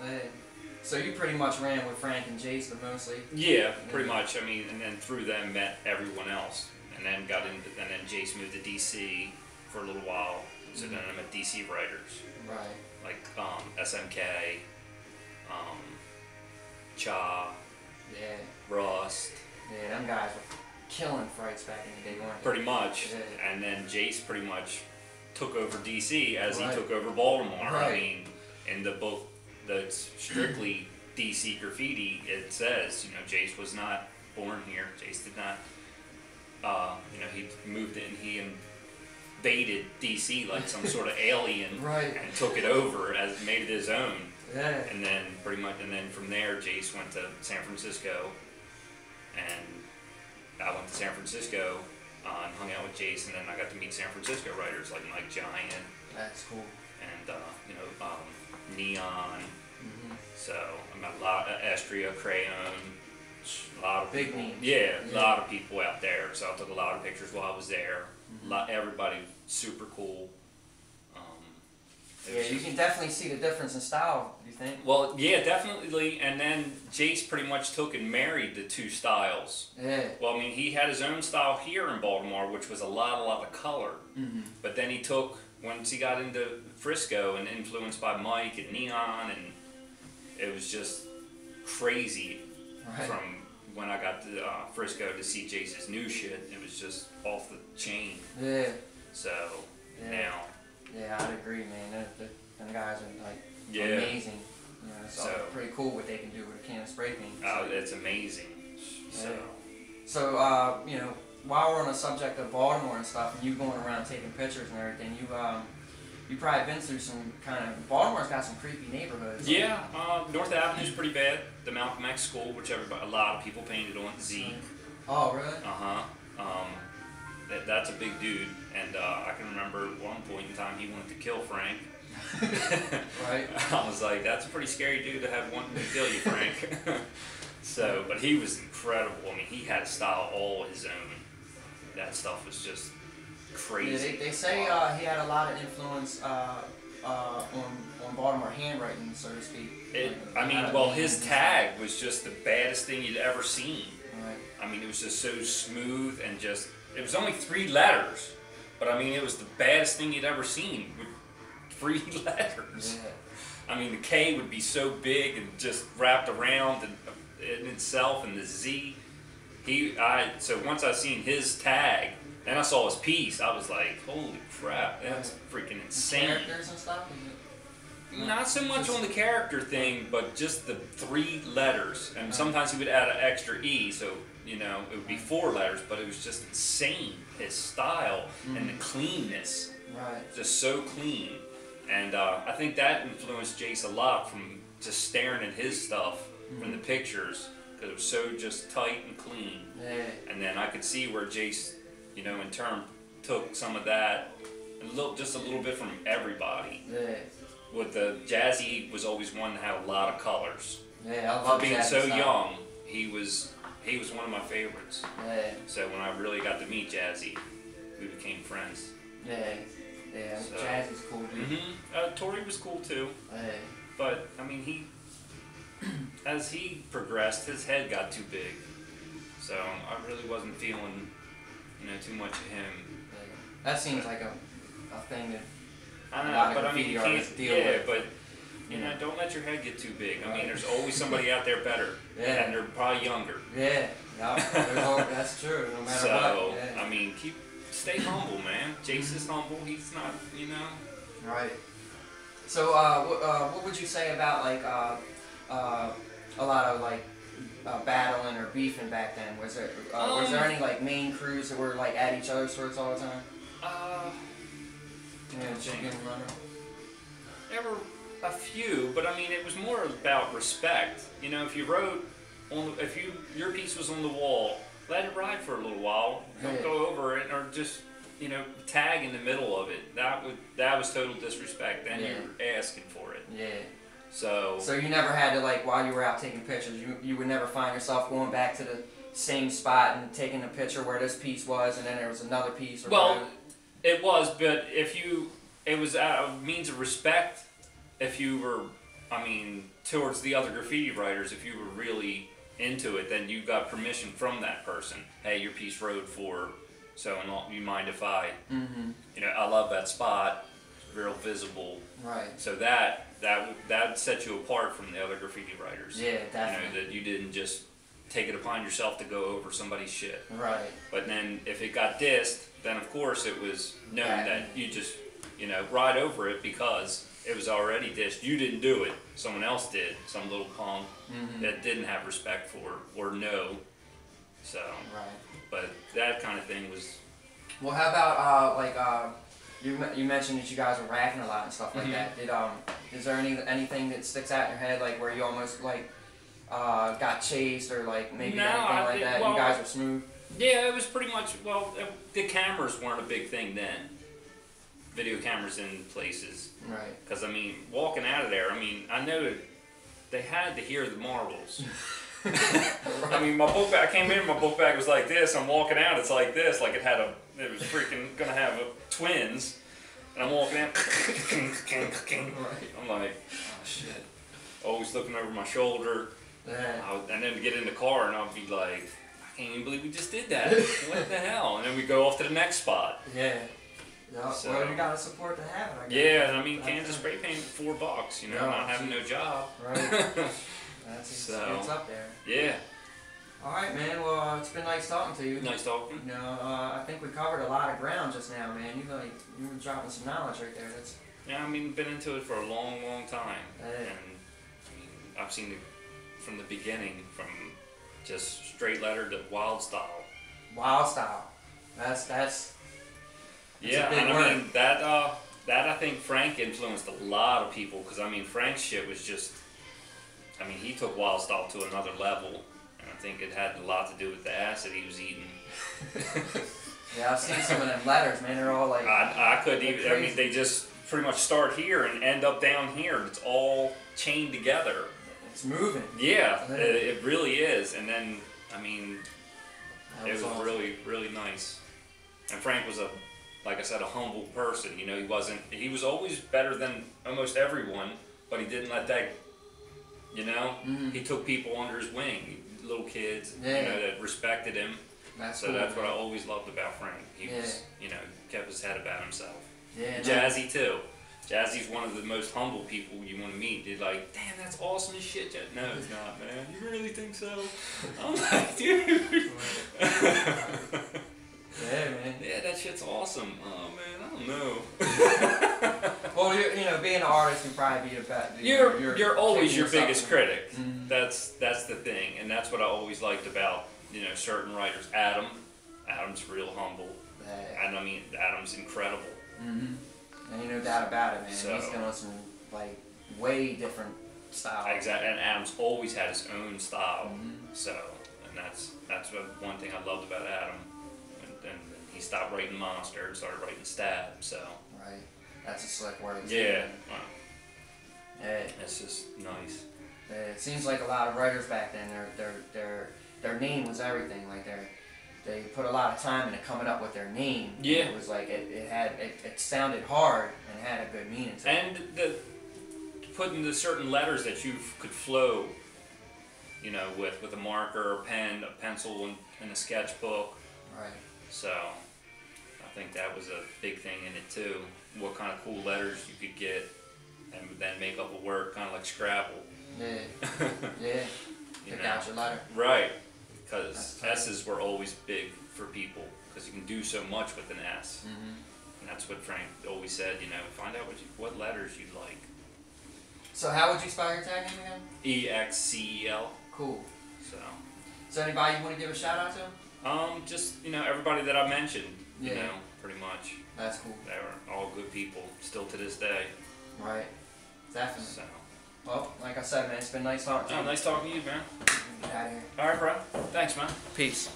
Hey. So you pretty much ran with Frank and Jace mostly. Yeah, pretty much. I mean, and then through them met everyone else, and then and then Jace moved to DC for a little while. So then I met DC writers. Right. Like SMK, Cha, Yeah. Rust. Yeah, them guys were killing frights back in the day, weren't they? Pretty much. Yeah. And then Jace pretty much took over DC as Right. he took over Baltimore. Right. I mean, in the book that's strictly DC graffiti, it says, Jace was not born here. Jace did not, he moved in, he invaded DC like some sort of alien Right. and took it over, made it his own. Yeah. And then from there, Jace went to San Francisco, and I went to San Francisco and hung out with Jace, and then I got to meet San Francisco writers like Mike Giant That's cool. and Neon. Mm-hmm. So I met a lot of Estria, Crayon, a lot of Big people. names. Yeah, a lot of people out there. So I took a lot of pictures while I was there. Everybody super cool. It Yeah, was you just- can definitely see the difference in style, you think? Well, yeah, definitely. And then Jace pretty much took and married the two styles. Yeah. Well, I mean, he had his own style here in Baltimore, which was a lot of color. Mm-hmm. But then he took, once he got into Frisco and influenced by Mike and Neon, and it was just crazy. Right. From when I got to Frisco to see Jace's new shit, it was just off the chain. Yeah. So Yeah. now, Yeah, I'd agree, man. Them guys are like yeah, amazing. It's all So- pretty cool what they can do with a can of spray paint. it's amazing. So. Yeah. So, while we're on the subject of Baltimore and stuff, and you going around taking pictures and everything, you probably been through some kind of, Baltimore's got some creepy neighborhoods. Yeah, North Avenue's pretty bad. The Malcolm X School, which a lot of people painted on Z. Oh, really? That's a big dude, and I can remember at one point in time he wanted to kill Frank. Right. I was like, that's a pretty scary dude to have wanting to kill you, Frank. So, but he was incredible. I mean, he had a style all his own. That stuff was just crazy. Yeah, they say he had a lot of influence on Baltimore handwriting, so to speak. His tag was just the baddest thing you'd ever seen. Right. I mean, it was just so smooth and just, it was only 3 letters, but I mean, it was the baddest thing you'd ever seen with 3 letters. Yeah. I mean, the K would be so big and just wrapped around in itself, and the Z. So once I seen his tag, then I saw his piece, I was like, holy crap, that's freaking insane. Characters and stuff? Not so much on the character thing, but just the 3 letters. And sometimes he would add an extra E, so, it would be 4 letters, but it was just insane. His style and the cleanness. Right. Just so clean. And I think that influenced Jace a lot from just staring at his stuff from the pictures, because it was so just tight and clean. Yeah. And then I could see where Jace, in turn, took some of that, just a little bit from everybody. Yeah. With the Jazzy was always one that had a lot of colors. Yeah, I For love being Jazzy so style. young, he was one of my favorites. Yeah. So when I really got to meet Jazzy, we became friends. Yeah. Yeah. So- Jazzy's cool, dude. Tori was cool too, Yeah. but I mean as he progressed, his head got too big. So I really wasn't feeling, too much of him. Yeah. That seems like a thing that I A lot know, of but I mean graffiti you artists can't. deal Yeah, with. but Yeah. don't let your head get too big. I mean, Right. there's always somebody out there better, Yeah. and they're probably younger. Yeah, that's true. No matter So what. Yeah. I mean, stay humble, man. Jace is humble. He's not, Right. So, what would you say about like a lot of like battling or beefing back then? Was there any like main crews that were like at each other's throats all the time? Yeah, chicken runner. There were a few, but I mean, it was more about respect. If you wrote your piece was on the wall, let it ride for a little while. Don't Yeah. go over it, or just tag in the middle of it. That was total disrespect. Then Yeah. you're asking for it. Yeah. So So you never had to like while you were out taking pictures, you would never find yourself going back to the same spot and taking a picture where this piece was, and then there was another piece. Or Well, whatever. it was, but it was a means of respect if you were I mean, towards the other graffiti writers, if you were really into it, then you got permission from that person. Hey, your piece rode for so and all. You mind if I? Mm-hmm. You know, I love that spot. It's real visible. Right. So that set you apart from the other graffiti writers. Yeah, You definitely. know, that you didn't just take it upon yourself to go over somebody's shit. Right. But then if it got dissed, then of course it was known Right. that you just, you know, ride over it because it was already dissed. You didn't do it. Someone else did. Some little punk Mm-hmm. that didn't have respect for or know. So, Right. but that kind of thing was, Well, how about you mentioned that you guys were racking a lot and stuff like Mhm. that. Is there anything that sticks out in your head, like where you almost got chased or like maybe No, anything I like did- that? well, You guys were smooth. yeah, it was pretty much, well, the cameras weren't a big thing then. Video cameras in places. Right. Because, I mean, walking out of there, I mean, I know they had to hear the marbles. I mean, my book bag, I came in, my book bag was like this. I'm walking out, it's like this, like it was freaking gonna have twins. And I'm walking out, I'm like, oh shit. Always looking over my shoulder. Yeah. And then to get in the car and I'll be like, I can't even believe we just did that. What the hell? And then we go off to the next spot. Yeah. Yeah. So- Well, you gotta support the habit. I guess. Yeah, and I mean, Kansas spray paint $4, you know, No, not having no job. Right. That's So- it's up there. Yeah, All right, man. Well, it's been nice talking to you. nice talking. You know, I think we covered a lot of ground just now, man. You were dropping some knowledge right there. That's Yeah, I mean, been into it for a long, long time. Yeah. And I mean, I've seen it from the beginning, from just straight letter to wild style. wild style. That's Yeah, a big and I word. mean, that I think Frank influenced a lot of people, because I mean, Frank's shit was just, I mean, he took wild style to another level. And I think it had a lot to do with the acid he was eating. yeah. I've seen some of them letters, man. They're all like I couldn't even, I mean, crazy. they just pretty much start here and end up down here. It's all chained together. it's moving. Yeah, Yeah. it really is. And then, I mean, That it was awesome. really, really nice. And Frank was like I said, a humble person. You know, he was always better than almost everyone, but he didn't let that, you know, Mhm. he took people under his wing, little kids, Yeah. you know, that respected him. That's So cool, that's what I man. always loved about Frank. He Yeah. was, you know, kept his head about himself. Yeah. no, Jazzy too. Jazzy's one of the most humble people you want to meet. They're like, damn, that's awesome as shit. No, it's not, man. You really think so? I'm like, dude. Yeah, man. Yeah, that shit's awesome. Oh man, I don't know. Well, you know, being an artist, you probably be the best. You're always taking your yourself biggest in- critic. Mhm. That's the thing, and that's what I always liked about, you know, certain writers. Adam's real humble, Yeah. and I mean, Adam's incredible. Mhm. Ain't no doubt about it, man. So- He's doing some like way different style. Exactly, and Adam's always had his own style. Mhm. So, and that's one thing I loved about Adam. And he stopped writing Monster and started writing Stab. So, Right. That's a slick word. too, yeah, man. well, Yeah. it's just nice. It seems like a lot of writers back then, their name was everything. Like they put a lot of time into coming up with their name. Yeah. It was like it sounded hard and had a good meaning to it. And putting the certain letters that you could flow, you know, with a marker, a pen, a pencil, and a sketchbook. Right. So, I think that was a big thing in it too. What kind of cool letters you could get, and then make up a word, kind of like Scrabble. Yeah. Yeah. You Pick know? out your letter. Right, because That's tight. S's were always big for people, because you can do so much with an S. Mhm. And that's what Frank always said, you know, find out what letters you like. So how would you spell your tag name again? EXCEL. Cool. So, Is there anybody you want to give a shout out to? just, you know, everybody that I mentioned, you Yeah. know, pretty much. That's cool. They were all good people, still to this day. Right. Definitely. So, Well, like I said, man, it's been nice talking to oh, you. nice talking to you, man. Get out of here. All right, bro. Thanks, man. Peace.